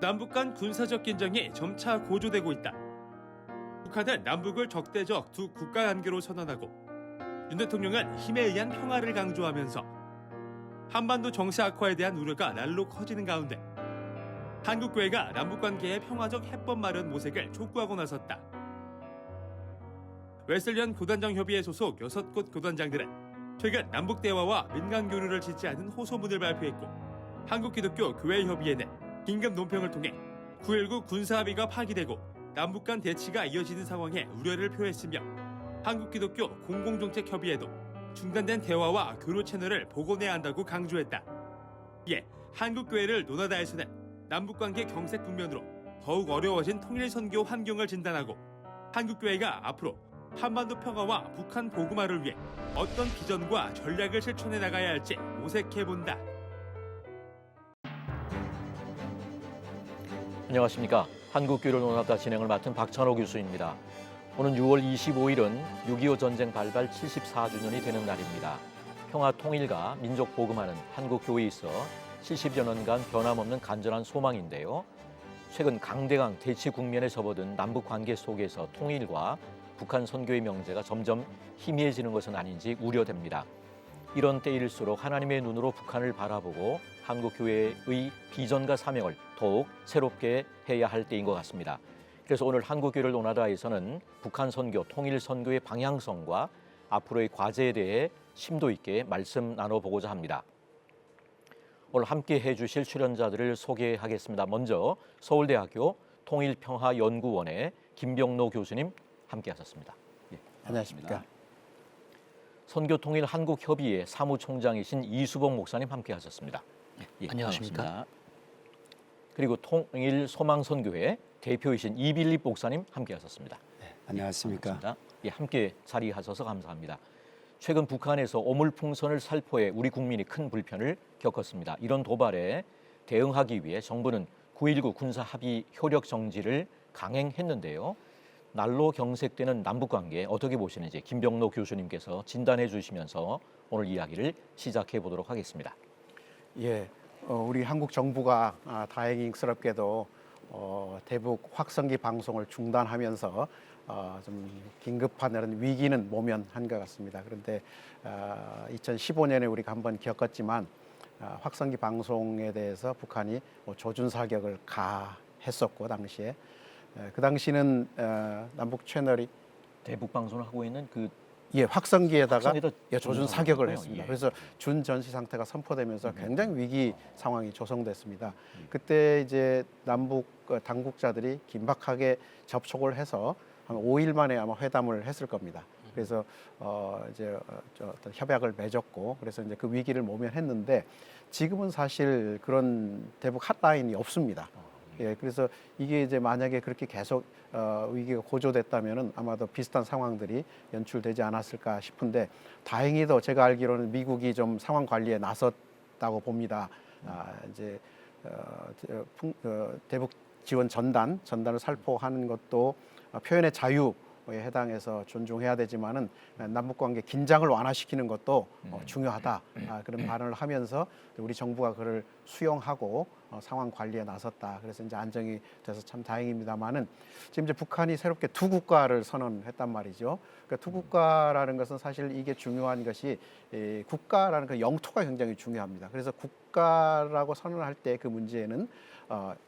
남북 간 군사적 긴장이 점차 고조되고 있다. 북한은 남북을 적대적 두 국가 관계로 선언하고 윤 대통령은 힘에 의한 평화를 강조하면서 한반도 정세 악화에 대한 우려가 날로 커지는 가운데 한국교회가 남북관계의 평화적 해법 마련 모색을 촉구하고 나섰다. 웨슬리안 교단장 협의회 소속 6곳 교단장들은 최근 남북대화와 민간교류를 짓지 않은 호소문을 발표했고, 한국기독교교회협의회는 긴급 논평을 통해 9.19 군사합의가 파기되고 남북 간 대치가 이어지는 상황에 우려를 표했으며, 한국기독교 공공정책협의회도 중단된 대화와 교류 채널을 복원해야 한다고 강조했다. 이에 한국교회를 논하다에서는 남북관계 경색 국면으로 더욱 어려워진 통일선교 환경을 진단하고 한국교회가 앞으로 한반도 평화와 북한 보고마를 위해 어떤 비전과 전략을 실천해 나가야 할지 모색해본다. 안녕하십니까. 한국교류 논학과 진행을 맡은 박찬호 교수입니다. 오는 6월 25일은 6.25 전쟁 발발 74주년이 되는 날입니다. 평화 통일과 민족 복음화는 한국교회에 있어 70여 년간 변함없는 간절한 소망인데요. 최근 강대강 대치 국면에 접어든 남북 관계 속에서 통일과 북한 선교의 명제가 점점 희미해지는 것은 아닌지 우려됩니다. 이런 때일수록 하나님의 눈으로 북한을 바라보고 한국교회의 비전과 사명을 더욱 새롭게 해야 할 때인 것 같습니다. 그래서 오늘 한국교회를 논하다에서는 북한 선교, 통일 선교의 방향성과 앞으로의 과제에 대해 심도 있게 말씀 나눠보고자 합니다. 오늘 함께 해주실 출연자들을 소개하겠습니다. 먼저 서울대학교 통일평화연구원의 김병로 교수님 함께하셨습니다. 예, 안녕하십니까. 선교통일 한국협의회 사무총장이신 이수봉 목사님 함께하셨습니다. 예, 안녕하십니까. 그리고 통일소망선교회 대표이신 이빌립 목사님 함께하셨습니다. 네, 안녕하십니까. 예, 함께 자리하셔서 감사합니다. 최근 북한에서 오물풍선을 살포해 우리 국민이 큰 불편을 겪었습니다. 이런 도발에 대응하기 위해 정부는 9.19 군사합의 효력 정지를 강행했는데요. 날로 경색되는 남북관계 어떻게 보시는지 김병로 교수님께서 진단해 주시면서 오늘 이야기를 시작해 보도록 하겠습니다. 예, 우리 한국 정부가 다행스럽게도 대북 확성기 방송을 중단하면서 좀 긴급한 이런 위기는 모면한 것 같습니다. 그런데 2015년에 우리가 한번 겪었지만 확성기 방송에 대해서 북한이 조준 사격을 가했었고, 당시에 그 당시는 남북 채널이 대북 방송을 하고 있는 확성기에다가 조준 사격을 했습니다. 예. 그래서 준전시 상태가 선포되면서 굉장히 위기 상황이 조성됐습니다. 그때 이제 남북 당국자들이 긴박하게 접촉을 해서 한 5일 만에 아마 회담을 했을 겁니다. 그래서 어떤 협약을 맺었고, 그래서 이제 그 위기를 모면했는데, 지금은 사실 그런 대북 핫라인이 없습니다. 예, 그래서 이게 이제 만약에 그렇게 계속 위기가 고조됐다면은 아마도 비슷한 상황들이 연출되지 않았을까 싶은데, 다행히도 제가 알기로는 미국이 좀 상황 관리에 나섰다고 봅니다. 대북 지원 전단을 살포하는 것도 표현의 자유에 해당해서 존중해야 되지만은 남북관계 긴장을 완화시키는 것도 중요하다, 그런 발언을 하면서 우리 정부가 그를 수용하고 상황 관리에 나섰다. 그래서 이제 안정이 돼서 참 다행입니다만은, 지금 이제 북한이 새롭게 두 국가를 선언했단 말이죠. 그러니까 두 국가라는 것은 사실 이게 중요한 것이, 국가라는 그 영토가 굉장히 중요합니다. 그래서 국가라고 선언할 때 그 문제는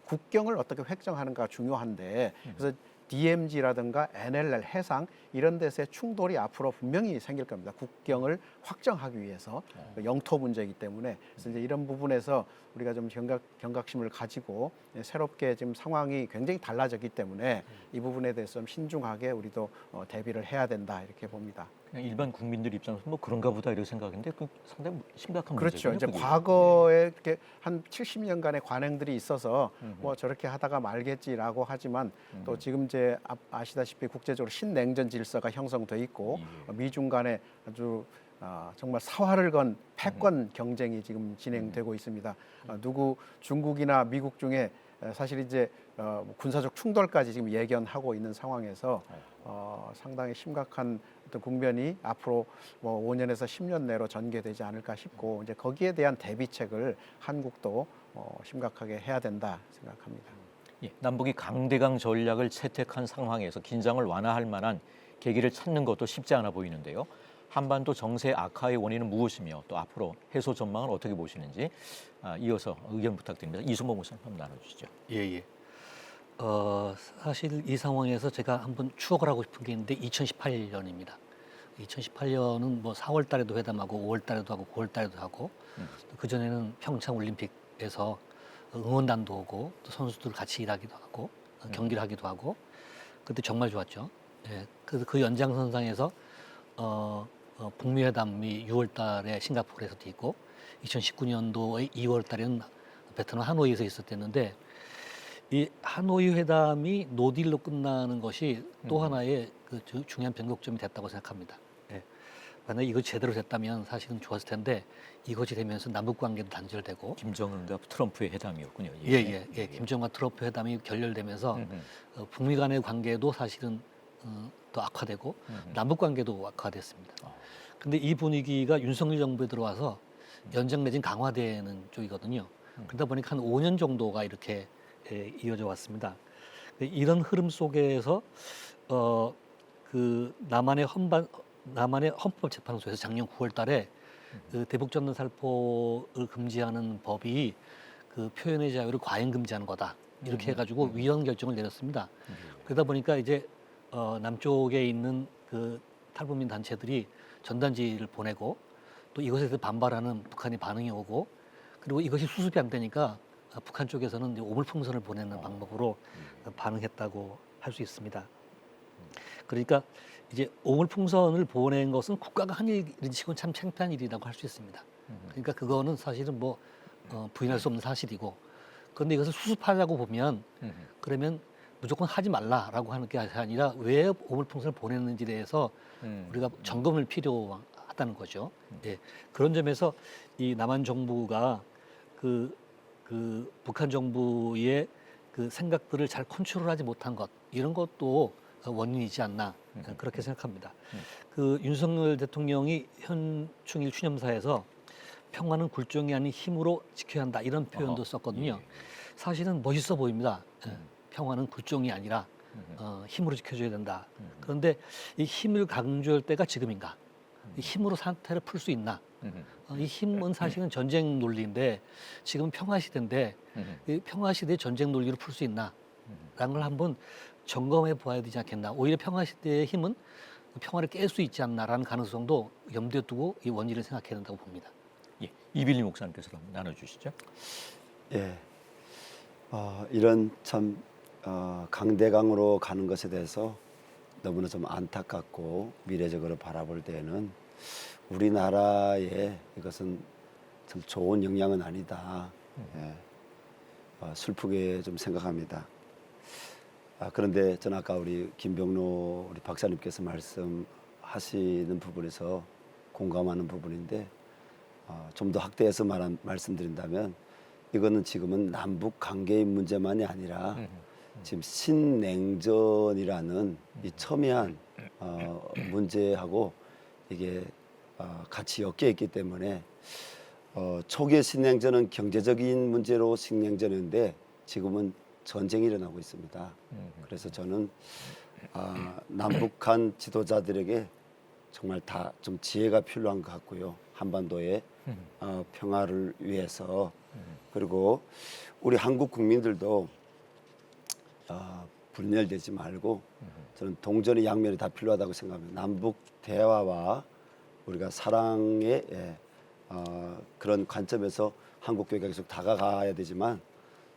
국경을 어떻게 획정하는가 중요한데, 그래서 DMZ라든가 NLL 해상 이런 데서의 충돌이 앞으로 분명히 생길 겁니다. 국경을 확정하기 위해서 영토 문제이기 때문에. 그래서 이제 이런 부분에서 우리가 좀 경각심을 가지고 새롭게 지금 상황이 굉장히 달라졌기 때문에 이 부분에 대해서 좀 신중하게 우리도 대비를 해야 된다, 이렇게 봅니다. 그냥 일반 국민들 입장에서 뭐 그런가 보다 이렇게 생각했는데 그 상당히 심각한 그렇죠. 문제군요. 이제 그게. 과거에 이렇게 한 70년간의 관행들이 있어서 뭐 저렇게 하다가 말겠지라고 하지만, 또 지금 이제 아시다시피 국제적으로 신냉전 질서가 형성돼 있고, 미중 간에 아주 정말 사활을 건 패권 경쟁이 지금 진행되고 있습니다. 중국이나 미국 중에 사실 이제 군사적 충돌까지 지금 예견하고 있는 상황에서 상당히 심각한 어떤 국면이 앞으로 뭐 5년에서 10년 내로 전개되지 않을까 싶고, 이제 거기에 대한 대비책을 한국도 심각하게 해야 된다 생각합니다. 예, 남북이 강대강 전략을 채택한 상황에서 긴장을 완화할 만한 계기를 찾는 것도 쉽지 않아 보이는데요. 한반도 정세 악화의 원인은 무엇이며 또 앞으로 해소 전망을 어떻게 보시는지 이어서 의견 부탁드립니다. 이승범 목사님 한번 나눠주시죠. 예. 사실 이 상황에서 제가 한번 추억을 하고 싶은 게 있는데 2018년입니다. 2018년은 뭐 4월 달에도 회담하고 5월 달에도 하고 9월 달에도 하고 그 전에는 평창 올림픽에서 응원단도 오고 또 선수들 같이 일하기도 하고 경기를 하기도 하고 그때 정말 좋았죠. 예, 그 연장선상에서 북미 회담이 6월 달에 싱가포르에서도 있고 2019년도의 2월 달에는 베트남 하노이에서 있었댔는데 이 하노이 회담이 노딜로 끝나는 것이 또 하나의 그 중요한 변곡점이 됐다고 생각합니다. 예. 만약 이거 제대로 됐다면 사실은 좋았을 텐데 이것이 되면서 남북 관계도 단절되고 김정은과 트럼프의 회담이었군요. 예. 김정은과 트럼프 회담이 결렬되면서 북미 간의 관계도 사실은 더 악화되고 남북 관계도 악화됐습니다. 근데 이 분위기가 윤석열 정부에 들어와서 연장 내진 강화되는 쪽이거든요. 그러다 보니까 한 5년 정도가 이렇게 이어져 왔습니다. 이런 흐름 속에서 그 남한의 헌법재판소에서 작년 9월달에 그 대북전단 살포를 금지하는 법이 그 표현의 자유를 과잉 금지하는 거다 이렇게 해가지고 위헌 결정을 내렸습니다. 그러다 보니까 이제 남쪽에 있는 그 탈북민 단체들이 전단지를 보내고 또 이것에 대해서 반발하는 북한의 반응이 오고 그리고 이것이 수습이 안 되니까 북한 쪽에서는 이제 오물풍선을 보내는 방법으로 반응했다고 할 수 있습니다. 그러니까 이제 오물풍선을 보낸 것은 국가가 한 일이치고는 참 창피한 일이라고 할 수 있습니다. 그러니까 그거는 사실은 뭐 부인할 수 없는 사실이고 그런데 이것을 수습하려고 보면 그러면 무조건 하지 말라라고 하는 게 아니라 왜 오물풍선을 보냈는지에 대해서 우리가 점검을 필요하다는 거죠. 예. 그런 점에서 이 남한 정부가 그 북한 정부의 그 생각들을 잘 컨트롤하지 못한 것 이런 것도 원인이지 않나 그렇게 생각합니다. 그 윤석열 대통령이 현충일 추념사에서 평화는 굴종이 아닌 힘으로 지켜야 한다 이런 표현도 썼거든요. 사실은 멋있어 보입니다. 평화는 굴종이 아니라 힘으로 지켜줘야 된다. 그런데 이 힘을 강조할 때가 지금인가? 이 힘으로 사태를 풀 수 있나? 이 힘은 사실은 전쟁 논리인데 지금 평화 시대인데 이 평화 시대의 전쟁 논리를 풀 수 있나? 라는 걸 한번 점검해 보아야 되지 않겠나? 오히려 평화 시대의 힘은 평화를 깰 수 있지 않나라는 가능성도 염두에 두고 이 원인을 생각해야 된다고 봅니다. 예, 이빌리 목사님께서 한번 나눠주시죠. 예, 이런 참 강대강으로 가는 것에 대해서 너무나 좀 안타깝고 미래적으로 바라볼 때에는 우리나라에 이것은 참 좋은 영향은 아니다. 예, 슬프게 좀 생각합니다. 그런데 저는 아까 우리 김병로 우리 박사님께서 말씀하시는 부분에서 공감하는 부분인데 좀 더 확대해서 말씀드린다면 이거는 지금은 남북 관계의 문제만이 아니라 지금 신냉전이라는 이 첨예한 문제하고 이게 같이 엮여 있기 때문에 초기의 신냉전은 경제적인 문제로 신냉전인데 지금은 전쟁이 일어나고 있습니다. 그래서 저는 남북한 지도자들에게 정말 다 좀 지혜가 필요한 것 같고요. 한반도의 평화를 위해서 그리고 우리 한국 국민들도 분열되지 말고 저는 동전의 양면이 다 필요하다고 생각합니다. 남북 대화와 우리가 사랑의 그런 관점에서 한국교회가 계속 다가가야 되지만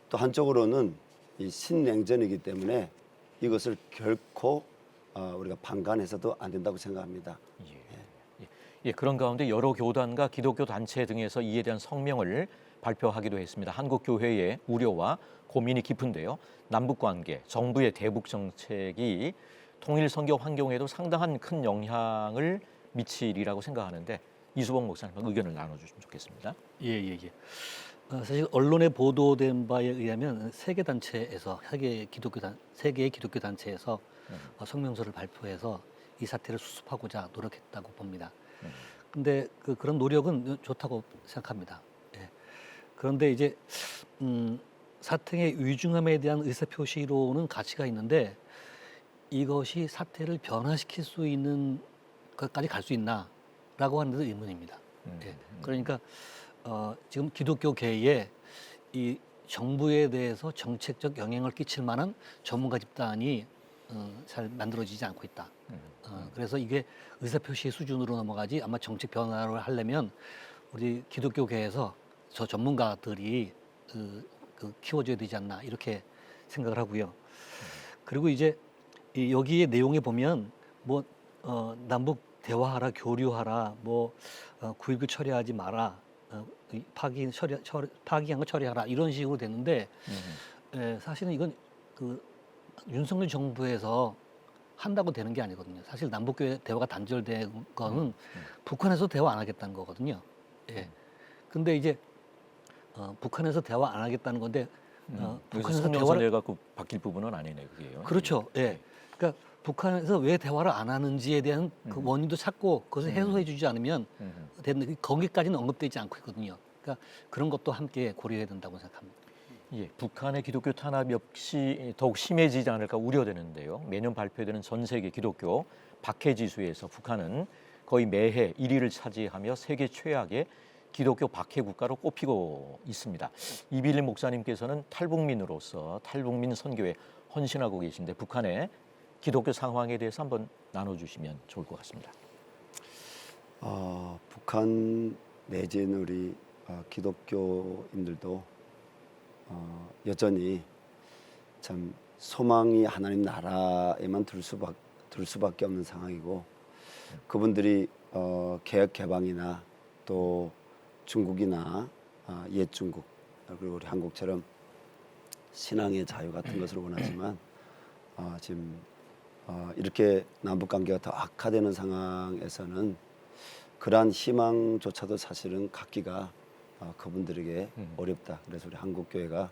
또 한쪽으로는 이 신냉전이기 때문에 이것을 결코 우리가 방관해서도 안 된다고 생각합니다. 예, 그런 가운데 여러 교단과 기독교 단체 등에서 이에 대한 성명을 발표하기도 했습니다. 한국교회의 우려와 고민이 깊은데요. 남북관계, 정부의 대북 정책이 통일 선교 환경에도 상당한 큰 영향을 미치리라고 생각하는데 이수봉 목사님 의견을 나눠주시면 좋겠습니다. 예. 사실 언론에 보도된 바에 의하면 세계 단체에서 세계의 기독교 단체에서 성명서를 발표해서 이 사태를 수습하고자 노력했다고 봅니다. 근데 그런 노력은 좋다고 생각합니다. 예. 그런데 이제 사태의 위중함에 대한 의사표시로는 가치가 있는데 이것이 사태를 변화시킬 수 있는 것까지 갈 수 있나라고 하는 데도 의문입니다. 예. 그러니까 지금 기독교계에 이 정부에 대해서 정책적 영향을 끼칠 만한 전문가 집단이 잘 만들어지지 않고 있다. 그래서 이게 의사표시의 수준으로 넘어가지 아마 정책 변화를 하려면 우리 기독교계에서 저 전문가들이 키워줘야 되지 않나 이렇게 생각을 하고요. 그리고 이제 여기에 내용에 보면 뭐 남북 대화하라, 교류하라, 뭐 9.19 처리하지 마라, 파기한 거 처리하라 이런 식으로 됐는데 사실은 이건 그 윤석열 정부에서 한다고 되는 게 아니거든요. 사실 남북 대화가 단절된 거는 북한에서 대화 안 하겠다는 거거든요. 예. 근데 이제 북한에서 대화 안 하겠다는 건데 북한에서 북한에서 대화를 갖고 바뀔 부분은 아니네요, 그게요. 그렇죠. 예. 그러니까 북한에서 왜 대화를 안 하는지에 대한 그 원인도 찾고 그것을 해소해주지 않으면 되는 거기까지는 언급되지 않고 있거든요. 그러니까 그런 것도 함께 고려해야 된다고 생각합니다. 예, 북한의 기독교 탄압 역시 더욱 심해지지 않을까 우려되는데요. 매년 발표되는 전 세계 기독교 박해지수에서 북한은 거의 매해 1위를 차지하며 세계 최악의 기독교 박해 국가로 꼽히고 있습니다. 이빌린 목사님께서는 탈북민으로서 탈북민 선교에 헌신하고 계신데 북한의 기독교 상황에 대해서 한번 나눠주시면 좋을 것 같습니다. 북한 내지는 우리 기독교인들도 여전히 참 소망이 하나님 나라에만 둘 수밖에 없는 상황이고 그분들이 개혁 개방이나 또 중국이나 옛 중국 그리고 우리 한국처럼 신앙의 자유 같은 것을 원하지만 지금 이렇게 남북 관계가 더 악화되는 상황에서는 그러한 희망조차도 사실은 갖기가 그분들에게 어렵다. 그래서 우리 한국교회가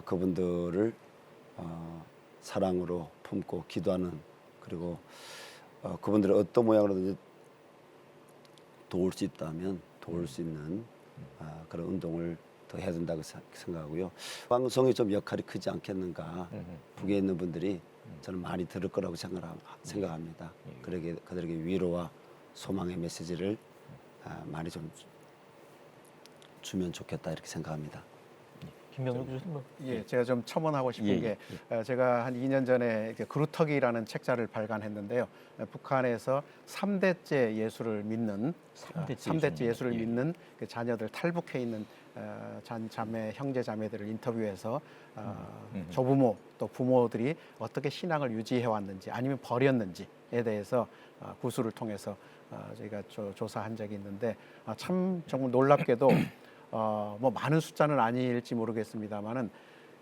그분들을 사랑으로 품고 기도하는 그리고 그분들을 어떤 모양으로든지 도울 수 있다면 도울 수 있는 그런 운동을 더 해야 된다고 생각하고요. 방송이 좀 역할이 크지 않겠는가. 북에 있는 분들이 저는 많이 들을 거라고 생각합니다. 그들에게 위로와 소망의 메시지를 많이 좀 주면 좋겠다 이렇게 생각합니다. 김명록 교수님 뭐. 예, 제가 좀 첨언하고 싶은 예, 게 제가 한 2년 전에 이렇게 그루터기라는 책자를 발간했는데요. 북한에서 3대째 예수를 믿는 3대째 예수를 믿는 그 자녀들 탈북해 있는 자매 형제 자매들을 인터뷰해서 조부모 또 부모들이 어떻게 신앙을 유지해 왔는지 아니면 버렸는지에 대해서 구술을 통해서 저희가 조사한 적이 있는데 참 정말 놀랍게도 뭐 많은 숫자는 아닐지 모르겠습니다만은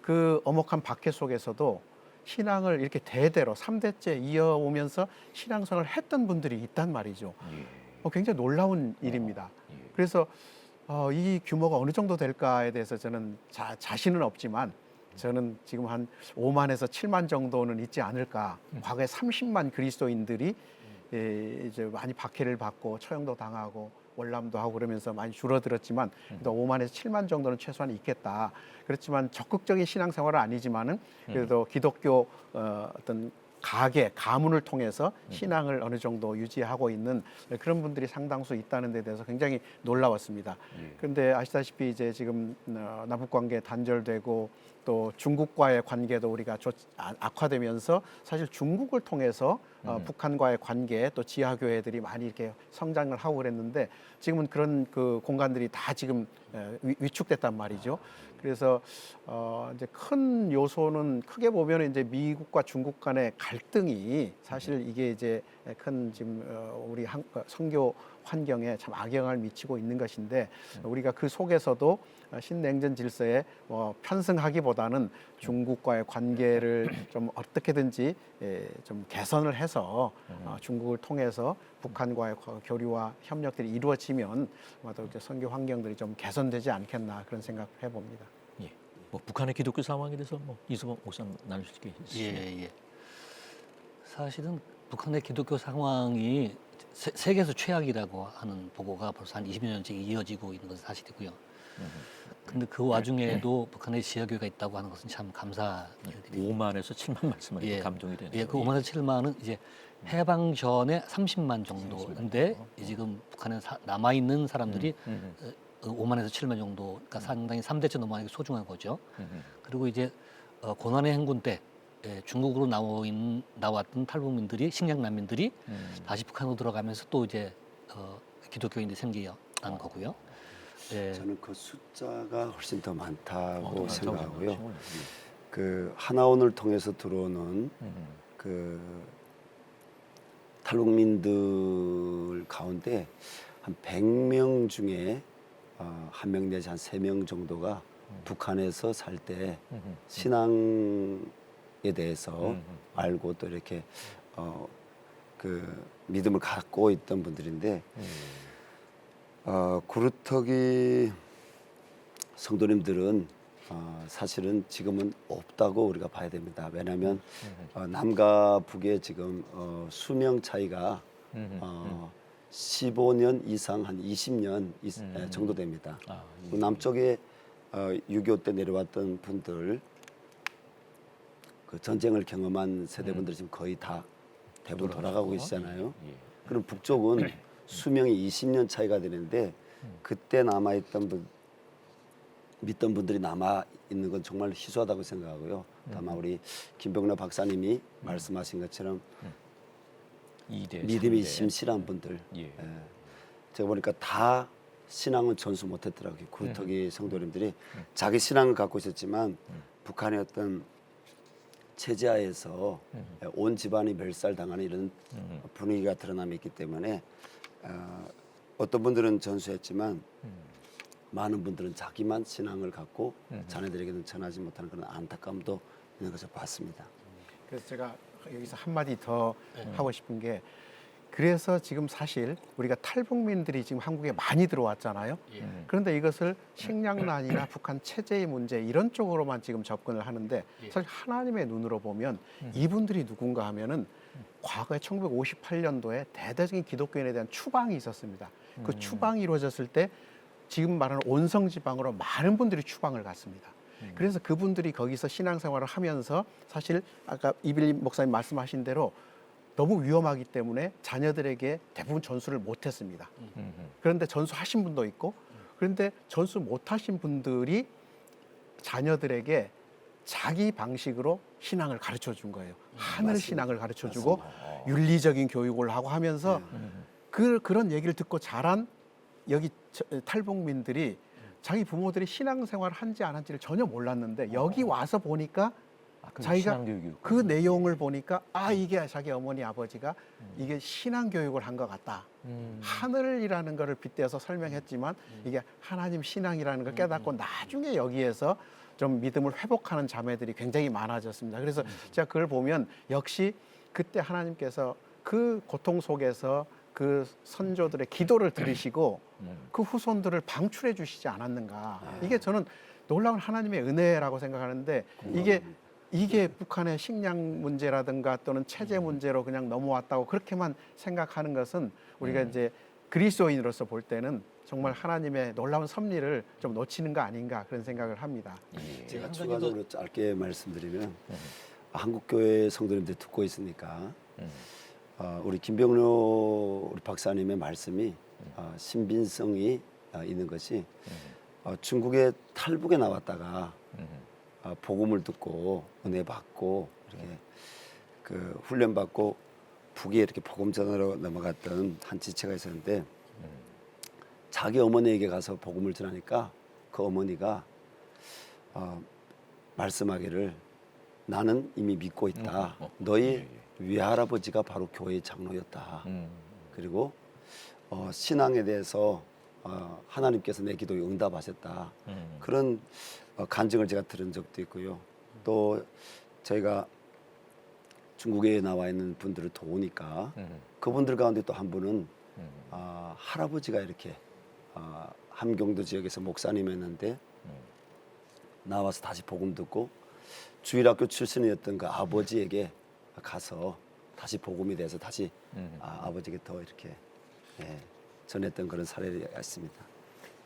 그 엄혹한 박해 속에서도 신앙을 이렇게 대대로 3대째 이어오면서 신앙생활을 했던 분들이 있단 말이죠. 굉장히 놀라운 일입니다. 그래서 이 규모가 어느 정도 될까에 대해서 저는 자신은 없지만 저는 지금 한 5만에서 7만 정도는 있지 않을까. 과거에 30만 그리스도인들이 이제 많이 박해를 받고 처형도 당하고 월남도 하고 그러면서 많이 줄어들었지만 또 5만에서 7만 정도는 최소한 있겠다. 그렇지만 적극적인 신앙생활은 아니지만은 그래도 기독교 어떤 가문을 통해서 신앙을 어느 정도 유지하고 있는 그런 분들이 상당수 있다는 데 대해서 굉장히 놀라웠습니다. 그런데 아시다시피 이제 지금 남북 관계 단절되고 또 중국과의 관계도 우리가 악화되면서 사실 중국을 통해서 북한과의 관계 또 지하교회들이 많이 이렇게 성장을 하고 그랬는데 지금은 그런 그 공간들이 다 지금 위축됐단 말이죠. 그래서 이제 큰 요소는 크게 보면 이제 미국과 중국 간의 갈등이 사실 이게 이제 큰 지금 우리 선교 환경에 참 악영향을 미치고 있는 것인데 우리가 그 속에서도 신냉전 질서에 편승하기보다는 중국과의 관계를 좀 어떻게든지 좀 개선을 해서 중국을 통해서 북한과의 교류와 협력들이 이루어지면 또 선교 환경들이 좀 개선되지 않겠나 그런 생각을 해봅니다. 예. 뭐 북한의 기독교 상황에 대해서 뭐 이수봉 목사님 나눌 수 있겠습니다. 예. 사실은 북한의 기독교 상황이 세계에서 최악이라고 하는 보고가 벌써 한 20여 년째 이어지고 있는 것은 사실이고요. 근데 그 와중에도 북한에 지하교회가 있다고 하는 것은 참 감사드립니다. 5만에서 7만 말씀하니까 예. 감동이 되네요. 예, 그 5만에서 7만은 이제 해방 전에 30만 정도인데 지금 북한에 남아 있는 사람들이 5만에서 7만 정도, 그러니까 상당히 3대째 넘어가는 게 소중한 거죠. 그리고 이제 고난의 행군 때 중국으로 나왔던 탈북민들이 식량 난민들이 다시 북한으로 들어가면서 또 이제 기독교인들이 생겨난 거고요. 예. 저는 그 숫자가 훨씬 더 많다고 더 생각하고요. 많다고 그 하나원을 통해서 들어오는 그 탈북민들 가운데 한 100명 중에 한 명 내지 한 3명 정도가 북한에서 살 때 신앙에 대해서 알고 또 이렇게 그 믿음을 갖고 있던 분들인데 구루터기 성도님들은 사실은 지금은 없다고 우리가 봐야 됩니다. 왜냐하면 남과 북의 지금 수명 차이가 15년 이상 한 20년 정도 됩니다. 그 남쪽에 6.25 때 내려왔던 분들, 그 전쟁을 경험한 세대분들이 지금 거의 다 대부분 돌아가고 계시잖아요. 그럼 북쪽은 수명이 20년 차이가 되는데 그때 남아있던 분, 믿던 분들이 남아 있는 건 정말 희소하다고 생각하고요. 다만 우리 김병래 박사님이 말씀하신 것처럼 믿음이 심실한 분들, 제가 보니까 다 신앙은 전수 못했더라고요. 구루터기 성도님들이 자기 신앙을 갖고 있었지만 북한의 어떤 체제하에서 온 집안이 멸살당하는 이런 분위기가 드러남이 있기 때문에 어떤 분들은 전수했지만 많은 분들은 자기만 신앙을 갖고 자녀들에게는 전하지 못하는 그런 안타까움도 있는 것을 봤습니다. 그래서 제가 여기서 한마디 더 하고 싶은 게, 그래서 지금 사실 우리가 탈북민들이 지금 한국에 많이 들어왔잖아요. 그런데 이것을 식량난이나 북한 체제의 문제 이런 쪽으로만 지금 접근을 하는데, 사실 하나님의 눈으로 보면 이분들이 누군가 하면은 과거에 1958년도에 대대적인 기독교인에 대한 추방이 있었습니다. 그 추방이 이루어졌을 때 지금 말하는 온성 지방으로 많은 분들이 추방을 갔습니다. 그래서 그분들이 거기서 신앙생활을 하면서 사실 아까 이빌림 목사님 말씀하신 대로 너무 위험하기 때문에 자녀들에게 대부분 전수를 못했습니다. 그런데 전수하신 분도 있고, 그런데 전수 못하신 분들이 자녀들에게 자기 방식으로 신앙을 가르쳐 준 거예요. 하늘 맞습니다. 신앙을 가르쳐 주고 윤리적인 교육을 하고 하면서 그런 얘기를 듣고 자란 여기 탈북민들이 자기 부모들이 신앙생활을 한지 안 한지를 전혀 몰랐는데 여기 와서 보니까 자기가 그 내용을 보니까 이게 자기 어머니 아버지가 이게 신앙교육을 한 것 같다. 하늘이라는 거를 빗대어서 설명했지만 이게 하나님 신앙이라는 걸 깨닫고 나중에 여기에서 좀 믿음을 회복하는 자매들이 굉장히 많아졌습니다. 그래서 제가 그걸 보면 역시 그때 하나님께서 그 고통 속에서 그 선조들의 기도를 들으시고 그 후손들을 방출해 주시지 않았는가. 이게 저는 놀라운 하나님의 은혜라고 생각하는데, 이게 북한의 식량 문제라든가 또는 체제 문제로 그냥 넘어왔다고 그렇게만 생각하는 것은 우리가 이제 그리스도인으로서 볼 때는 정말 하나님의 놀라운 섭리를 좀 놓치는 거 아닌가 그런 생각을 합니다. 제가 추가적으로 짧게 말씀드리면 한국교회 성도님들 듣고 있으니까 우리 김병로 우리 박사님의 말씀이 신빙성이 있는 것이 중국의 탈북에 나왔다가 복음을 듣고 은혜 받고 이렇게 그 훈련 받고 북에 이렇게 복음 전하러 넘어갔던 한 지체가 있었는데 자기 어머니에게 가서 복음을 전하니까 그 어머니가 말씀하기를 나는 이미 믿고 있다. 너희 외할아버지가 바로 교회의 장로였다. 그리고 신앙에 대해서 하나님께서 내 기도에 응답하셨다. 그런 간증을 제가 들은 적도 있고요. 또 저희가 중국에 나와 있는 분들을 도우니까 그분들 가운데 또 한 분은 할아버지가 이렇게 함경도 지역에서 목사님이었는데 나와서 다시 복음 듣고 주일학교 출신이었던 그 아버지에게 가서 다시 복음에 대해서 다시 아버지에게 더 이렇게 전했던 그런 사례가 있습니다.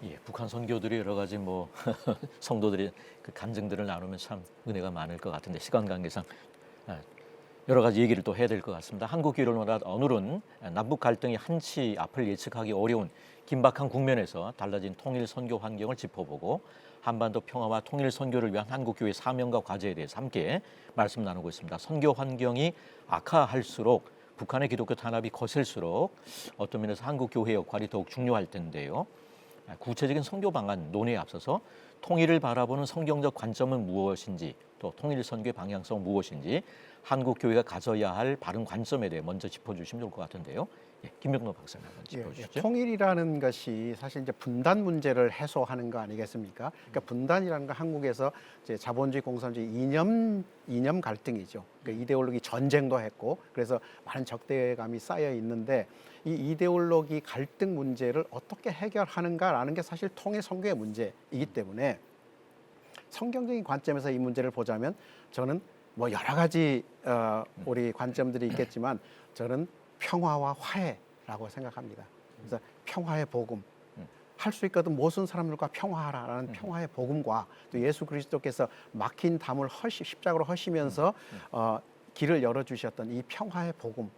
예, 북한 선교들이 여러 가지 뭐 성도들이 그 간증들을 나누면 참 은혜가 많을 것 같은데 시간 관계상 여러 가지 얘기를 또 해야 될 것 같습니다. 한국 기록론화 오늘은 남북 갈등이 한치 앞을 예측하기 어려운 긴박한 국면에서 달라진 통일 선교 환경을 짚어보고 한반도 평화와 통일 선교를 위한 한국 교회의 사명과 과제에 대해서 함께 말씀 나누고 있습니다. 선교 환경이 악화할수록 북한의 기독교 탄압이 거셀수록 어떤 면에서 한국 교회의 역할이 더욱 중요할 텐데요. 구체적인 선교 방안 논의에 앞서서 통일을 바라보는 성경적 관점은 무엇인지 또 통일 선교의 방향성은 무엇인지 한국 교회가 가져야 할 바른 관점에 대해 먼저 짚어주시면 좋을 것 같은데요. 예, 김병로 박사님 한번 짚어주시죠. 통일이라는 것이 사실 이제 분단 문제를 해소하는 거 아니겠습니까? 그러니까 분단이라는 건 한국에서 이제 자본주의 공산주의 이념 갈등이죠. 그러니까 이데올로기 전쟁도 했고 그래서 많은 적대감이 쌓여 있는데 이 이데올로기 갈등 문제를 어떻게 해결하는가라는 게 사실 통일 선교의 문제이기 때문에 성경적인 관점에서 이 문제를 보자면 저는 뭐 여러 가지 우리 관점들이 있겠지만 저는 평화와 화해라고 생각합니다. 그래서 평화의 복음 할 수 있거든 모든 사람들과 평화하라라는 평화의 복음과 또 예수 그리스도께서 막힌 담을 십자가로 허시면서 길을 열어주셨던 이 평화의 복음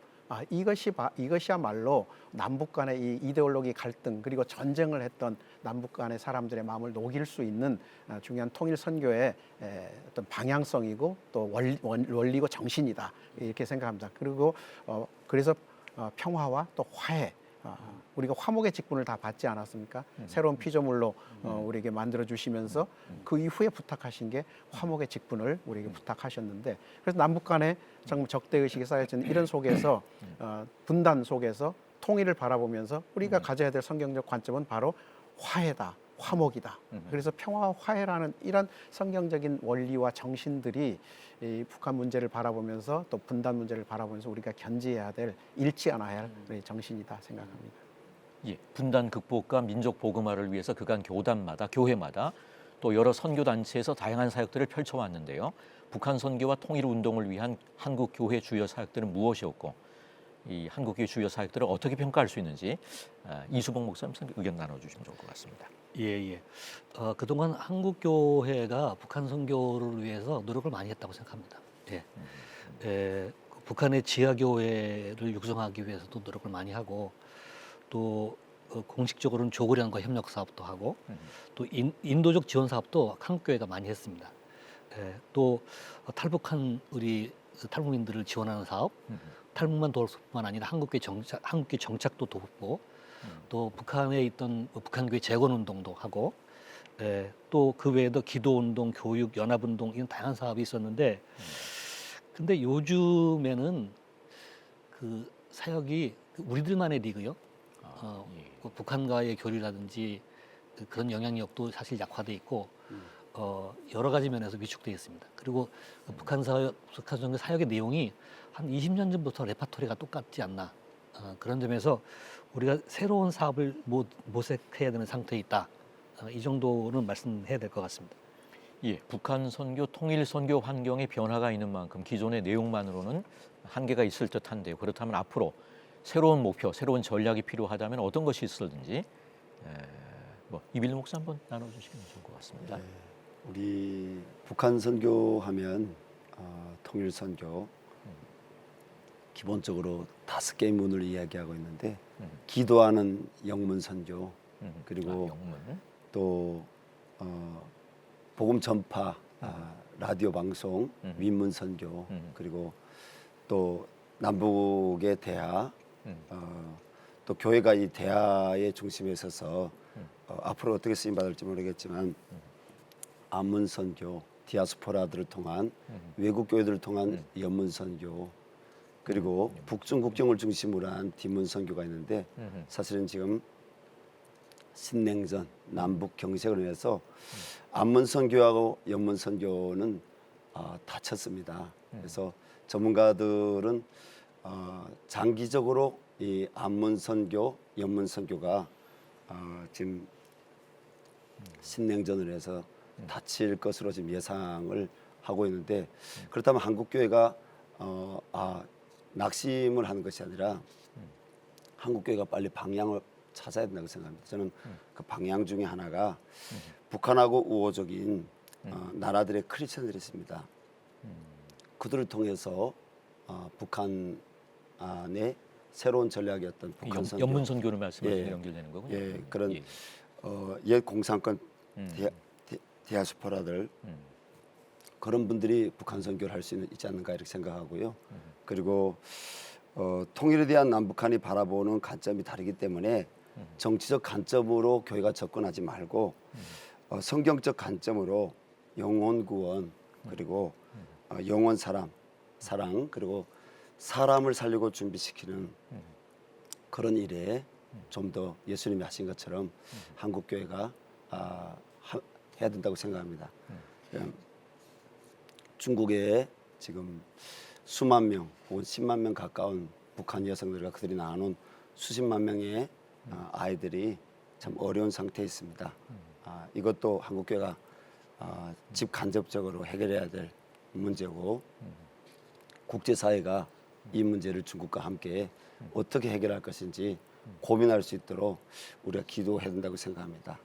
이것이야말로 남북 간의 이 이데올로기 갈등 그리고 전쟁을 했던 남북 간의 사람들의 마음을 녹일 수 있는 중요한 통일 선교의 어떤 방향성이고 또 원리고 정신이다 이렇게 생각합니다. 그리고 그래서 평화와 또 화해 우리가 화목의 직분을 다 받지 않았습니까? 새로운 피조물로 우리에게 만들어 주시면서 그 이후에 부탁하신 게 화목의 직분을 우리에게 부탁하셨는데 그래서 남북 간에 정말 적대 의식이 쌓여진 이런 속에서 분단 속에서 통일을 바라보면서 우리가 가져야 될 성경적 관점은 바로 화해다. 화목이다. 그래서 평화와 화해라는 이런 성경적인 원리와 정신들이 이 북한 문제를 바라보면서 또 분단 문제를 바라보면서 우리가 견지해야 될 잃지 않아야 할 우리 정신이다 생각합니다. 예, 분단 극복과 민족 복음화를 위해서 그간 교단마다 교회마다 또 여러 선교 단체에서 다양한 사역들을 펼쳐왔는데요. 북한 선교와 통일 운동을 위한 한국 교회 주요 사역들은 무엇이었고 이 한국 교회 주요 사역들을 어떻게 평가할 수 있는지 이수봉 목사님 의견 나눠주시면 좋을 것 같습니다. 예. 그동안 한국 교회가 북한 선교를 위해서 노력을 많이 했다고 생각합니다. 북한의 지하 교회를 육성하기 위해서도 노력을 많이 하고 또 공식적으로는 조그련과 협력 사업도 하고 또 인도적 지원 사업도 한국 교회가 많이 했습니다. 또 탈북한 우리 탈북민들을 지원하는 사업, 탈북만 도울 뿐만 아니라 한국교회 정착도 돕고 또 북한에 있던 북한교회 재건 운동도 하고 또 그 외에도 기도 운동, 교육, 연합 운동 이런 다양한 사업이 있었는데 근데 요즘에는 그 사역이 우리들만의 리그요. 북한과의 교류라든지 그런 영향력도 사실 약화돼 있고 여러 가지 면에서 위축돼 있습니다. 그리고 북한 선교 사역의 내용이 한 20년 전부터 레파토리가 똑같지 않나 그런 점에서 우리가 새로운 사업을 모색해야 되는 상태에 있다. 이 정도는 말씀해야 될 것 같습니다. 예, 북한 선교, 통일 선교 환경의 변화가 있는 만큼 기존의 내용만으로는 한계가 있을 듯한데요. 그렇다면 앞으로 새로운 목표, 새로운 전략이 필요하다면 어떤 것이 있을는지 이빌 목사 한번 나눠주시면 좋을 것 같습니다. 네, 우리 북한 선교하면 통일 선교 기본적으로 5개의 문을 이야기하고 있는데 기도하는 영문 선교 그리고 영문. 또 복음 전파 라디오 방송 민문 선교 그리고 또 남북의 대화 또 교회가 이 대화의 중심에 서서 앞으로 어떻게 쓰임 받을지 모르겠지만 안문 선교 디아스포라들을 통한 외국 교회들을 통한 연문 선교 그리고 북중 국경을 중심으로 한 뒷문 선교가 있는데 사실은 지금 신냉전 남북 경색을 인해서 안문 선교하고 연문 선교는 다쳤습니다. 그래서 전문가들은 장기적으로 이 안문 선교, 연문 선교가 지금 신냉전을 해서 다칠 것으로 지금 예상을 하고 있는데 그렇다면 한국 교회가 낙심을 하는 것이 아니라 한국 교회가 빨리 방향을 찾아야 된다고 생각합니다. 저는 그 방향 중에 하나가 북한하고 우호적인 나라들의 크리스천들이 있습니다. 그들을 통해서 북한 안에 새로운 전략이었던 북한 선교, 연문 선교를 말씀하시는 예. 연결되는 거군요. 예, 그런 예. 옛 공산권 디아스포라들 그런 분들이 북한 선교를 할 수 있지 않는가 이렇게 생각하고요. 그리고 통일에 대한 남북한이 바라보는 관점이 다르기 때문에 정치적 관점으로 교회가 접근하지 말고 성경적 관점으로 영혼 구원 그리고 영혼 사랑 그리고 사람을 살리고 준비시키는 그런 일에 좀 더 예수님이 하신 것처럼 한국 교회가 해야 된다고 생각합니다. 중국에 지금 수만 명 혹은 10만 명 가까운 북한 여성들과 그들이 낳아놓은 수십만 명의 아이들이 참 어려운 상태에 있습니다. 이것도 한국 교회가 직간접적으로 해결해야 될 문제고 국제사회가 이 문제를 중국과 함께 어떻게 해결할 것인지 고민할 수 있도록 우리가 기도해야 된다고 생각합니다.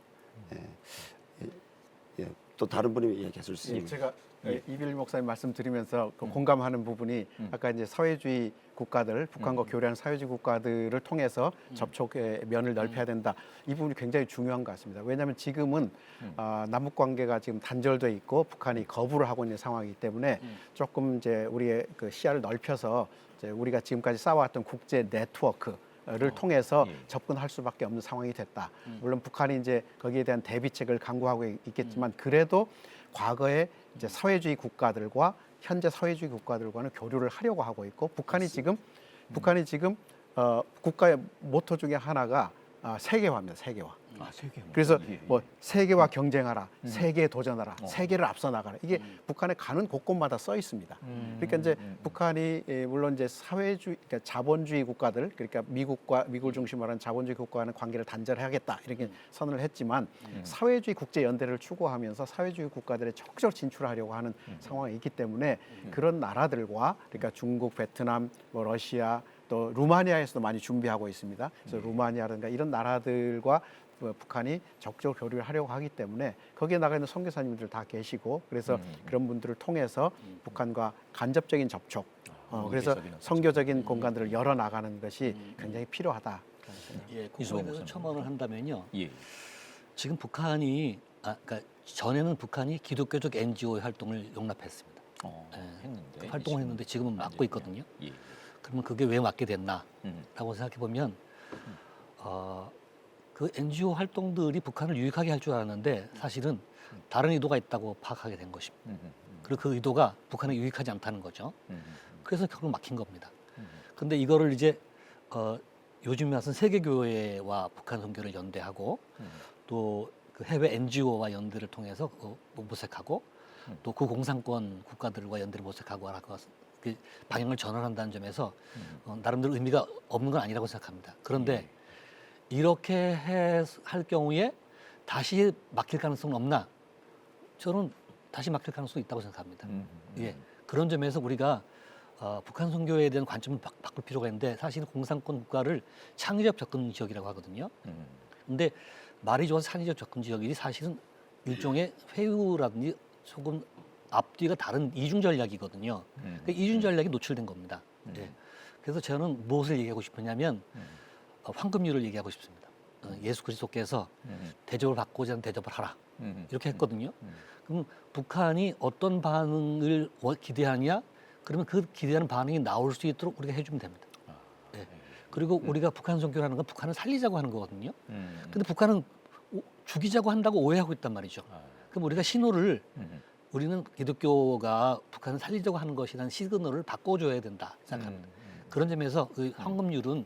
또 다른 분이 얘기하실 수 예, 있습니다. 제가 이빌 목사님 말씀 드리면서 그 공감하는 부분이 아까 이제 사회주의 국가들, 북한과 교류하는 사회주의 국가들을 통해서 접촉의 면을 넓혀야 된다. 이 부분이 굉장히 중요한 것 같습니다. 왜냐하면 지금은 남북 관계가 지금 단절돼 있고 북한이 거부를 하고 있는 상황이기 때문에 조금 이제 우리의 그 시야를 넓혀서 이제 우리가 지금까지 쌓아왔던 국제 네트워크를 통해서 접근할 수밖에 없는 상황이 됐다. 물론 북한이 이제 거기에 대한 대비책을 강구하고 있겠지만 그래도 과거에 이제 사회주의 국가들과 현재 사회주의 국가들과는 교류를 하려고 하고 있고 북한이 지금 국가의 모토 중에 하나가 세계화입니다. 세계화. 세계. 그래서 뭐 세계와 경쟁하라, 세계에 도전하라, 세계를 앞서 나가라. 이게 북한에 가는 곳곳마다 써 있습니다. 그러니까 이제 북한이 물론 이제 사회주의, 그러니까 자본주의 국가들, 그러니까 미국을 중심으로 하는 자본주의 국가와는 관계를 단절해야겠다 이렇게 선언을 했지만 사회주의 국제 연대를 추구하면서 사회주의 국가들에 적극적으로 진출하려고 하는 상황이 있기 때문에 그런 나라들과 그러니까 중국, 베트남, 뭐 러시아 또 루마니아에서도 많이 준비하고 있습니다. 그래서 루마니아라든가 이런 나라들과 북한이 적극적으로 교류를 하려고 하기 때문에 거기에 나가 있는 선교사님들 다 계시고 그래서 그런 분들을 통해서 북한과 간접적인 접촉, 그래서 선교적인 공간들을 열어 나가는 것이 굉장히 필요하다. 예, 그래서 첨언을 한다면요. 예. 지금 북한이 그러니까 전에는 북한이 기독교적 NGO 활동을 용납했습니다. 했는데 그 활동을 했는데 지금은 막고 있거든요. 예. 그러면 그게 왜 막게 됐나라고 생각해 보면 그 NGO 활동들이 북한을 유익하게 할 줄 알았는데 사실은 다른 의도가 있다고 파악하게 된 것입니다. 그리고 그 의도가 북한에 유익하지 않다는 거죠. 그래서 결국 막힌 겁니다. 그런데 이거를 이제 요즘에 와서 세계교회와 북한 선교를 연대하고 또 그 해외 NGO와 연대를 통해서 모색하고 또 그 공산권 국가들과 연대를 모색하고 그 방향을 전환한다는 점에서 나름대로 의미가 없는 건 아니라고 생각합니다. 그런데 이렇게 할 경우에 다시 막힐 가능성은 없나? 저는 다시 막힐 가능성이 있다고 생각합니다. 예, 그런 점에서 우리가 북한 선교에 대한 관점을 바꿀 필요가 있는데 사실은 공산권 국가를 창의적 접근 지역이라고 하거든요. 근데 말이 좋아서 창의적 접근 지역이 사실은 일종의 회유라든지 조금 앞뒤가 다른 이중 전략이거든요. 그러니까 이중 전략이 노출된 겁니다. 예. 그래서 저는 무엇을 얘기하고 싶으냐면 황금률을 얘기하고 싶습니다. 예수 그리스도께서 대접을 받고자 하는 대접을 하라. 이렇게 했거든요. 그럼 북한이 어떤 반응을 기대하냐? 그러면 그 기대하는 반응이 나올 수 있도록 우리가 해주면 됩니다. 예. 그리고 우리가 북한 선교를 하는 건 북한을 살리자고 하는 거거든요. 근데 북한은 죽이자고 한다고 오해하고 있단 말이죠. 그럼 우리가 신호를 우리는 기독교가 북한을 살리자고 하는 것이라는 시그널을 바꿔줘야 된다 생각합니다. 그런 점에서 그 황금률은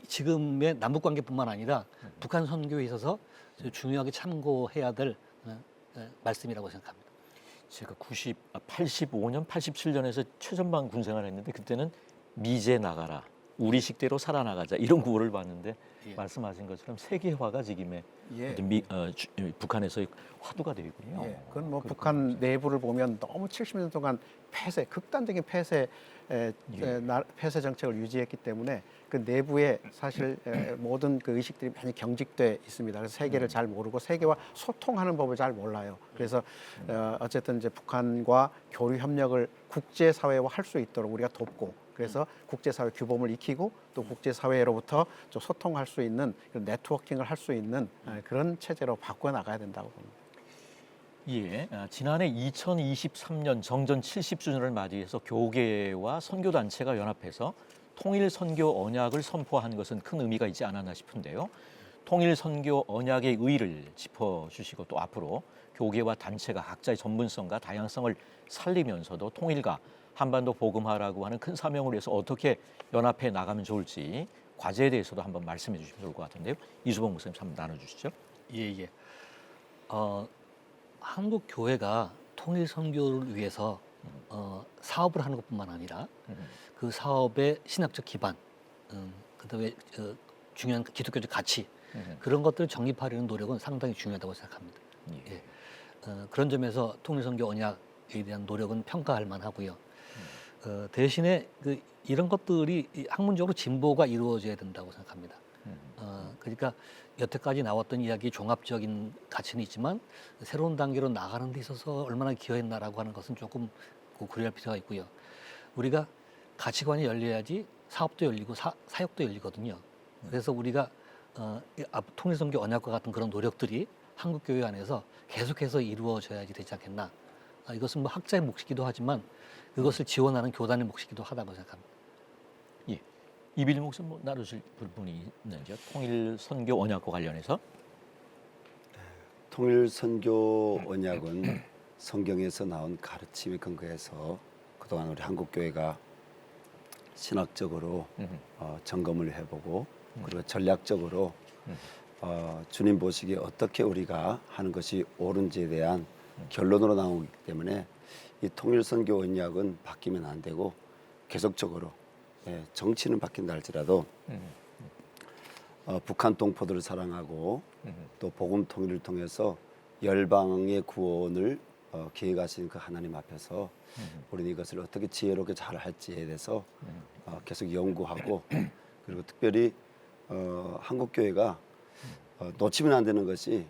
지금의 남북 관계뿐만 아니라 북한 선교에 있어서 중요하게 참고해야 될 말씀이라고 생각합니다. 제가 85년, 87년에서 최전방 군생활을 했는데 그때는 미제 나가라, 우리 식대로 살아나가자 이런 구호를 봤는데 예. 말씀하신 것처럼 세계화가 지금의 예. 어떤 북한에서의 화두가 되겠군요. 예, 그건 뭐 북한 내부를 보면 너무 70년 동안 극단적인 폐쇄 정책을 유지했기 때문에 그 내부에 사실 모든 그 의식들이 많이 경직돼 있습니다. 그래서 세계를 잘 모르고 세계와 소통하는 법을 잘 몰라요. 그래서 어쨌든 이제 북한과 교류 협력을 국제사회와 할 수 있도록 우리가 돕고 그래서 국제사회 규범을 익히고 또 국제사회로부터 좀 소통할 수 있는 그런 네트워킹을 할 수 있는 그런 체제로 바꿔 나가야 된다고 봅니다. 예, 지난해 2023년 정전 70주년을 맞이해서 교계와 선교단체가 연합해서 통일선교 언약을 선포한 것은 큰 의미가 있지 않았나 싶은데요. 통일선교 언약의 의의를 짚어주시고 또 앞으로 교계와 단체가 각자의 전문성과 다양성을 살리면서도 통일과 한반도 복음화라고 하는 큰 사명을 위해서 어떻게 연합해 나가면 좋을지 과제에 대해서도 한번 말씀해 주시면 좋을 것 같은데요. 이수봉 목사님 한번 나눠주시죠. 예. 한국 교회가 통일 선교를 위해서 사업을 하는 것뿐만 아니라 그 사업의 신학적 기반, 그다음에 중요한 기독교적 가치 그런 것들을 정립하려는 노력은 상당히 중요하다고 생각합니다. 예. 그런 점에서 통일 선교 언약에 대한 노력은 평가할 만하고요. 대신에 이런 것들이 학문적으로 진보가 이루어져야 된다고 생각합니다. 그러니까 여태까지 나왔던 이야기 종합적인 가치는 있지만 새로운 단계로 나가는 데 있어서 얼마나 기여했나라고 하는 것은 조금 고려할 필요가 있고요. 우리가 가치관이 열려야지 사업도 열리고 사역도 열리거든요. 그래서 우리가 통일선교 언약과 같은 그런 노력들이 한국교회 안에서 계속해서 이루어져야지 되지 않겠나. 이것은 뭐 학자의 몫이기도 하지만 그것을 지원하는 교단의 몫이기도 하다고 생각합니다. 예, 이빌리 목사님 뭐 나누실 부분이 있는지요? 통일선교 언약과 관련해서? 통일선교 언약은 성경에서 나온 가르침에 근거해서 그동안 우리 한국교회가 신학적으로 점검을 해보고 그리고 전략적으로 주님 보시기에 어떻게 우리가 하는 것이 옳은지에 대한 결론으로 나오기 때문에 이 통일선교 언약은 바뀌면 안 되고 계속적으로 정치는 바뀐다 할지라도 북한 동포들을 사랑하고 또 복음 통일을 통해서 열방의 구원을 기획하신 그 하나님 앞에서 우리는 이것을 어떻게 지혜롭게 잘 할지에 대해서 계속 연구하고 그리고 특별히 한국 교회가 놓치면 안 되는 것이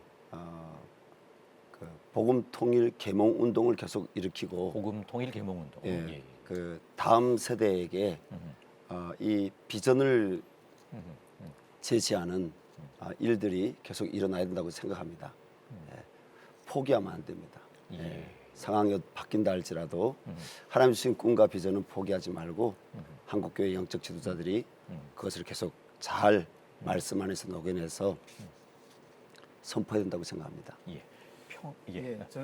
그 복음 통일 계몽 운동을 계속 일으키고 복음 통일 계몽 운동. 예, 그 다음 세대에게 이 비전을 제시하는 일들이 계속 일어나야 된다고 생각합니다. 포기하면 안 됩니다. 상황이 바뀐다 할지라도 하나님 주신 꿈과 비전은 포기하지 말고 한국교회 영적 지도자들이 그것을 계속 잘 말씀 안에서 녹여내서 선포해야 된다고 생각합니다.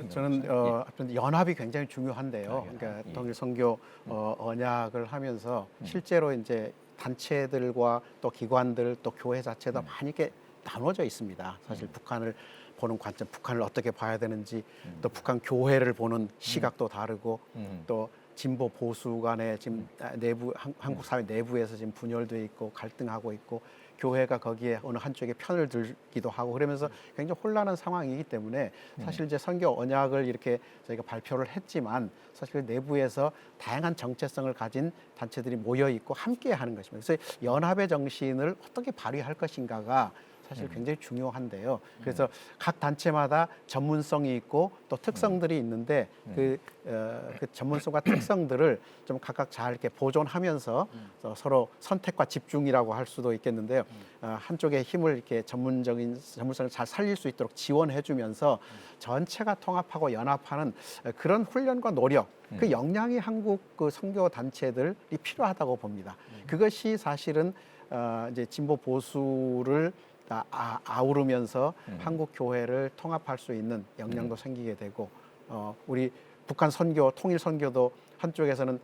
저는 연합이 굉장히 중요한데요. 그러니까 통일 선교 언약을 하면서 실제로 이제 단체들과 또 기관들 또 교회 자체도 많이 이렇게 나눠져 있습니다. 사실 북한을 보는 관점, 북한을 어떻게 봐야 되는지, 또 북한 교회를 보는 시각도 다르고, 또 진보 보수 간에 지금 내부 한국 사회 내부에서 지금 분열돼 있고 갈등하고 있고, 교회가 거기에 어느 한쪽에 편을 들기도 하고 그러면서 굉장히 혼란한 상황이기 때문에 사실 이제 선교 언약을 이렇게 저희가 발표를 했지만 사실 내부에서 다양한 정체성을 가진 단체들이 모여 있고 함께 하는 것입니다. 그래서 연합의 정신을 어떻게 발휘할 것인가가 사실 굉장히 중요한데요. 그래서 각 단체마다 전문성이 있고 또 특성들이 있는데 그 전문성과 특성들을 좀 각각 잘 이렇게 보존하면서 서로 선택과 집중이라고 할 수도 있겠는데요. 한쪽의 힘을 이렇게 전문성을 잘 살릴 수 있도록 지원해주면서 전체가 통합하고 연합하는 그런 훈련과 노력, 그 역량이 한국 그 선교 단체들이 필요하다고 봅니다. 그것이 사실은 이제 진보 보수를 아우르면서 한국 교회를 통합할 수 있는 역량도 생기게 되고 우리 북한 선교 통일 선교도 한쪽에서는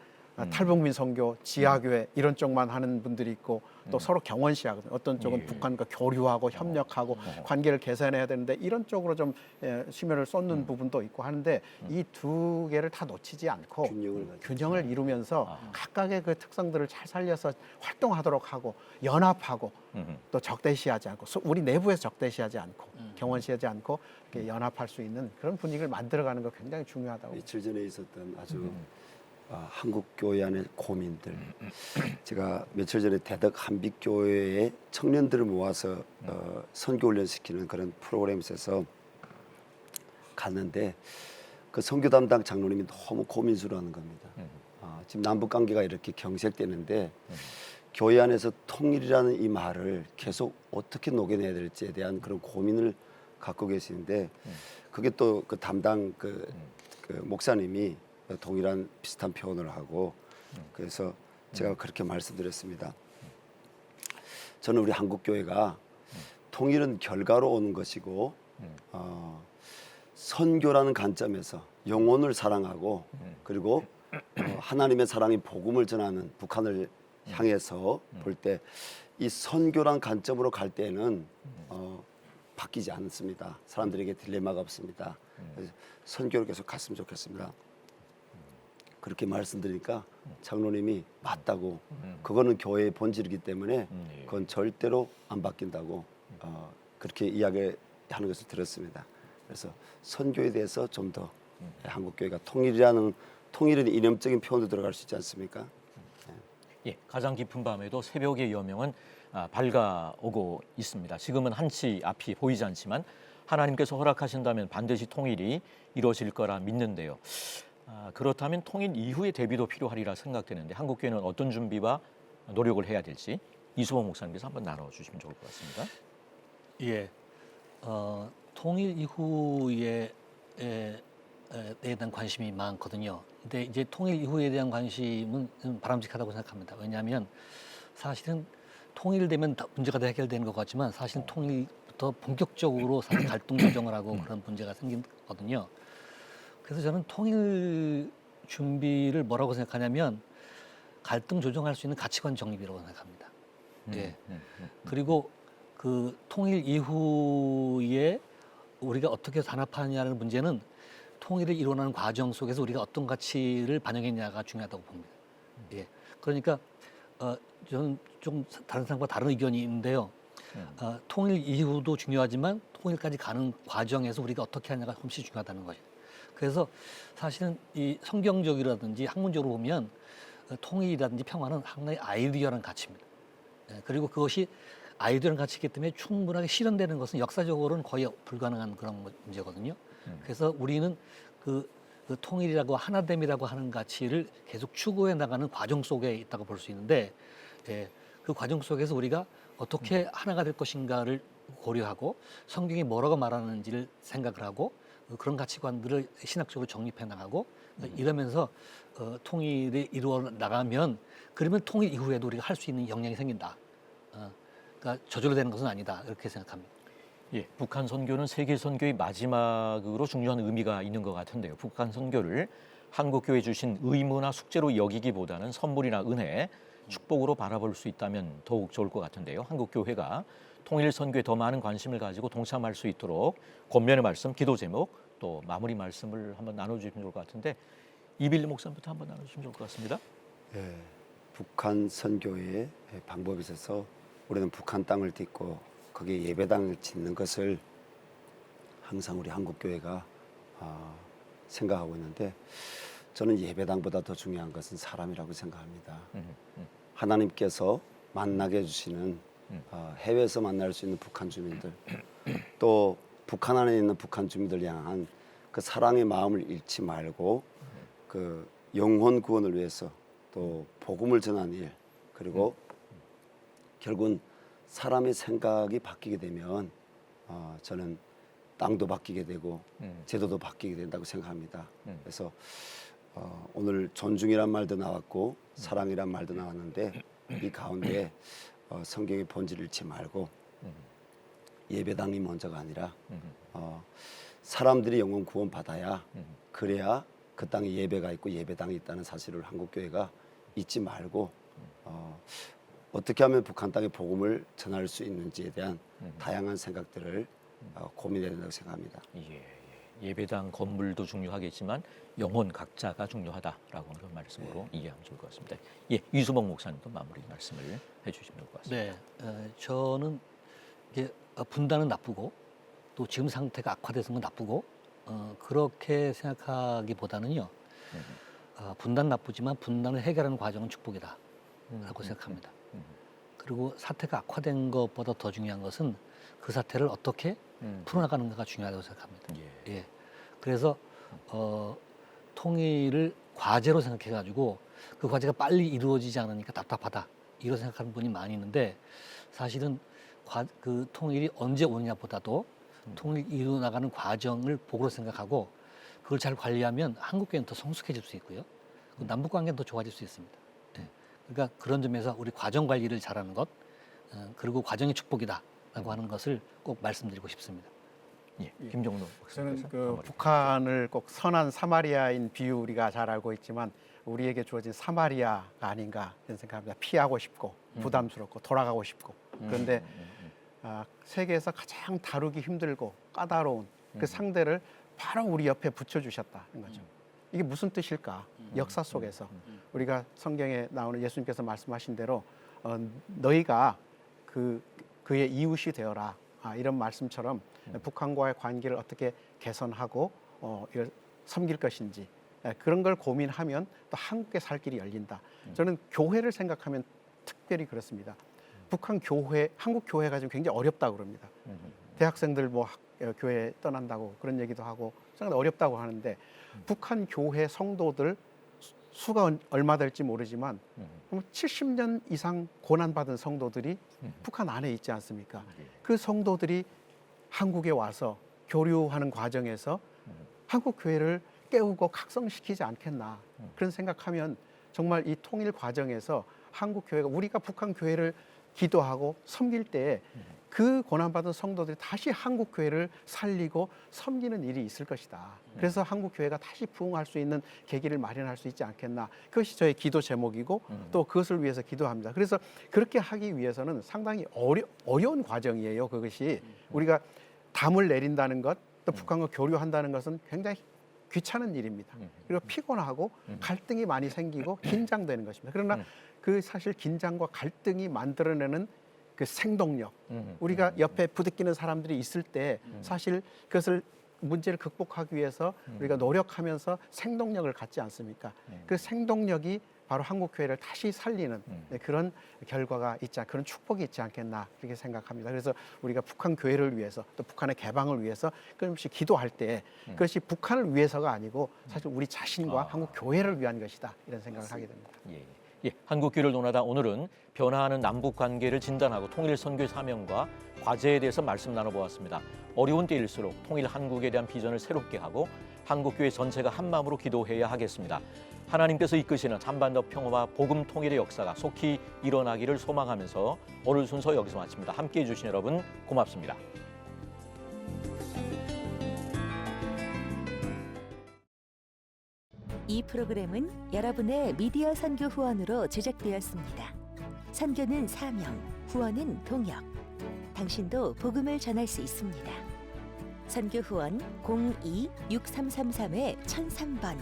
탈북민 선교, 지하교회 이런 쪽만 하는 분들이 있고 또 서로 경원시하거든요. 어떤 쪽은 예. 북한과 교류하고 협력하고 관계를 개선해야 되는데 이런 쪽으로 좀 심혈을 쏟는 부분도 있고 하는데 이 두 개를 다 놓치지 않고 균형을 이루면서 각각의 그 특성들을 잘 살려서 활동하도록 하고 연합하고 또 적대시하지 않고 우리 내부에서 적대시하지 않고 경원시하지 않고 이렇게 연합할 수 있는 그런 분위기를 만들어가는 거 굉장히 중요하다고. 며칠 전에 있었던 아주 한국 교회 안의 고민들. 제가 며칠 전에 대덕 한빛교회의 청년들을 모아서 선교 훈련 시키는 그런 프로그램에서 갔는데 그 선교 담당 장로님이 너무 고민스러워하는 겁니다. 지금 남북 관계가 이렇게 경색되는데 교회 안에서 통일이라는 이 말을 계속 어떻게 녹여내야 될지에 대한 그런 고민을 갖고 계시는데 그게 또 그 담당 그 목사님이 동일한 비슷한 표현을 하고 그래서 제가 그렇게 말씀드렸습니다. 저는 우리 한국 교회가 통일은 결과로 오는 것이고 선교라는 관점에서 영혼을 사랑하고 그리고 하나님의 사랑이 복음을 전하는 북한을 향해서 볼 때 이 선교란 관점으로 갈 때는 바뀌지 않습니다. 사람들에게 딜레마가 없습니다. 그래서 선교를 계속 갔으면 좋겠습니다. 그렇게 말씀드리니까 장로님이 맞다고 그거는 교회의 본질이기 때문에 그건 절대로 안 바뀐다고 그렇게 이야기하는 것을 들었습니다. 그래서 선교에 대해서 좀 더 한국 교회가 통일은 이념적인 표현도 들어갈 수 있지 않습니까? 예, 가장 깊은 밤에도 새벽의 여명은 밝아오고 있습니다. 지금은 한치 앞이 보이지 않지만 하나님께서 허락하신다면 반드시 통일이 이루어질 거라 믿는데요. 그렇다면 통일 이후의 대비도 필요하리라 생각되는데 한국교회는 어떤 준비와 노력을 해야 될지 이수봉 목사님께서 한번 나눠주시면 좋을 것 같습니다. 예, 통일 이후에 대한 관심이 많거든요. 근데 이제 통일 이후에 대한 관심은 좀 바람직하다고 생각합니다. 왜냐하면 사실은 통일되면 문제가 다 해결되는 것 같지만 사실은 통일부터 본격적으로 사실 갈등 조정을 하고 그런 문제가 생기거든요. 그래서 저는 통일 준비를 뭐라고 생각하냐면 갈등 조정할 수 있는 가치관 정립이라고 생각합니다. 예. 그리고 그 통일 이후에 우리가 어떻게 단합하느냐는 문제는 통일을 이루어가는 과정 속에서 우리가 어떤 가치를 반영했냐가 중요하다고 봅니다. 예. 그러니까 저는 좀 다른 사람과 다른 의견이 있는데요. 통일 이후도 중요하지만 통일까지 가는 과정에서 우리가 어떻게 하냐가 훨씬 중요하다는 거죠. 그래서 사실은 이 성경적이라든지 학문적으로 보면 통일이라든지 평화는 하나의 아이디어라는 가치입니다. 예. 그리고 그것이 아이디어라는 가치이기 때문에 충분하게 실현되는 것은 역사적으로는 거의 불가능한 그런 문제거든요. 그래서 우리는 그 통일이라고 하나됨이라고 하는 가치를 계속 추구해 나가는 과정 속에 있다고 볼 수 있는데 그 과정 속에서 우리가 어떻게 하나가 될 것인가를 고려하고 성경이 뭐라고 말하는지를 생각을 하고 그런 가치관들을 신학적으로 정립해 나가고 이러면서 통일이 이루어 나가면 그러면 통일 이후에도 우리가 할 수 있는 역량이 생긴다. 그러니까 저절로 되는 것은 아니다. 이렇게 생각합니다. 예, 북한 선교는 세계 선교의 마지막으로 중요한 의미가 있는 것 같은데요. 북한 선교를 한국 교회 주신 의무나 숙제로 여기기보다는 선물이나 은혜, 축복으로 바라볼 수 있다면 더욱 좋을 것 같은데요. 한국 교회가 통일 선교에 더 많은 관심을 가지고 동참할 수 있도록 권면의 말씀, 기도 제목, 또 마무리 말씀을 한번 나눠주시면 좋을 것 같은데 이빌리 목사님부터 한번 나눠주시면 좋을 것 같습니다. 예, 북한 선교의 방법에 있어서 우리는 북한 땅을 딛고 거기에 예배당을 짓는 것을 항상 우리 한국교회가 생각하고 있는데 저는 예배당보다 더 중요한 것은 사람이라고 생각합니다. 하나님께서 만나게 해주시는 해외에서 만날 수 있는 북한 주민들 또 북한 안에 있는 북한 주민들 향한 그 사랑의 마음을 잃지 말고 그 영혼 구원을 위해서 또 복음을 전하는 일 그리고 결국은 사람의 생각이 바뀌게 되면 저는 땅도 바뀌게 되고 제도도 바뀌게 된다고 생각합니다. 그래서 오늘 존중이란 말도 나왔고 사랑이란 말도 나왔는데 이 가운데 성경의 본질을 잃지 말고 예배당이 먼저가 아니라 사람들이 영혼 구원 받아야 그래야 그 땅에 예배가 있고 예배당이 있다는 사실을 한국교회가 잊지 말고 어떻게 하면 북한 땅에 복음을 전할 수 있는지에 대한 다양한 생각들을 고민해야 된다고 생각합니다. 예배당 건물도 중요하겠지만 영혼 각자가 중요하다라고 하는 말씀으로 이해하면 좋을 것 같습니다. 유수봉 목사님도 마무리 말씀을 해주시면 좋을 것 같습니다. 네, 저는 이게 분단은 나쁘고 또 지금 상태가 악화돼서는 나쁘고 그렇게 생각하기보다는요. 분단 나쁘지만 분단을 해결하는 과정은 축복이다라고 생각합니다. 그리고 사태가 악화된 것보다 더 중요한 것은 그 사태를 어떻게 풀어나가는가가 중요하다고 생각합니다. 예. 그래서 통일을 과제로 생각해가지고 그 과제가 빨리 이루어지지 않으니까 답답하다 이런 생각하는 분이 많이 있는데 사실은 그 통일이 언제 오느냐보다도 통일 이루 나가는 과정을 복으로 생각하고 그걸 잘 관리하면 한국교회는 더 성숙해질 수 있고요. 남북 관계는 더 좋아질 수 있습니다. 그러니까 그런 점에서 우리 과정 관리를 잘하는 것 그리고 과정이 축복이다라고 하는 것을 꼭 말씀드리고 싶습니다. 김종로 저는 박사님께서 그 마무리. 북한을 꼭 선한 사마리아인 비유 우리가 잘 알고 있지만 우리에게 주어진 사마리아가 아닌가 이런 생각합니다. 피하고 싶고 부담스럽고 돌아가고 싶고 그런데 세계에서 가장 다루기 힘들고 까다로운 그 상대를 바로 우리 옆에 붙여주셨다는 거죠. 이게 무슨 뜻일까? 역사 속에서 우리가 성경에 나오는 예수님께서 말씀하신 대로 너희가 그의 이웃이 되어라 이런 말씀처럼 북한과의 관계를 어떻게 개선하고 이걸 섬길 것인지 그런 걸 고민하면 또 한국에 살 길이 열린다. 저는 교회를 생각하면 특별히 그렇습니다. 북한 교회, 한국 교회가 지금 굉장히 어렵다고 그럽니다. 대학생들 뭐 교회 떠난다고 그런 얘기도 하고 상당히 어렵다고 하는데 북한 교회 성도들 수가 얼마 될지 모르지만 70년 이상 고난받은 성도들이 북한 안에 있지 않습니까? 그 성도들이 한국에 와서 교류하는 과정에서 한국 교회를 깨우고 각성시키지 않겠나 그런 생각하면 정말 이 통일 과정에서 한국 교회가 우리가 북한 교회를 기도하고 섬길 때 그 고난받은 성도들이 다시 한국 교회를 살리고 섬기는 일이 있을 것이다. 그래서 한국 교회가 다시 부흥할 수 있는 계기를 마련할 수 있지 않겠나. 그것이 저의 기도 제목이고 또 그것을 위해서 기도합니다. 그래서 그렇게 하기 위해서는 상당히 어려운 과정이에요. 그것이 우리가 담을 내린다는 것, 또 북한과 교류한다는 것은 굉장히 귀찮은 일입니다. 그리고 피곤하고 갈등이 많이 생기고 긴장되는 것입니다. 그러나 그 사실 긴장과 갈등이 만들어내는 그 생동력, 우리가 옆에 부대끼는 사람들이 있을 때 사실 그것을 문제를 극복하기 위해서 우리가 노력하면서 생동력을 갖지 않습니까? 그 생동력이 바로 한국 교회를 다시 살리는 그런 결과가 그런 축복이 있지 않겠나 그렇게 생각합니다. 그래서 우리가 북한 교회를 위해서 또 북한의 개방을 위해서 끊임없이 기도할 때 그것이 북한을 위해서가 아니고 사실 우리 자신과 한국 교회를 위한 것이다 이런 생각을 하게 됩니다. 한국교회를 논하다 오늘은 변화하는 남북 관계를 진단하고 통일 선교의 사명과 과제에 대해서 말씀 나눠보았습니다. 어려운 때일수록 통일 한국에 대한 비전을 새롭게 하고 한국교회 전체가 한마음으로 기도해야 하겠습니다. 하나님께서 이끄시는 한반도 평화와 복음 통일의 역사가 속히 일어나기를 소망하면서 오늘 순서 여기서 마칩니다. 함께해 주신 여러분 고맙습니다. 이 프로그램은 여러분의 미디어 선교 후원으로 제작되었습니다. 선교는 사명, 후원은 동역. 당신도 복음을 전할 수 있습니다. 선교 후원 02-6333-1003번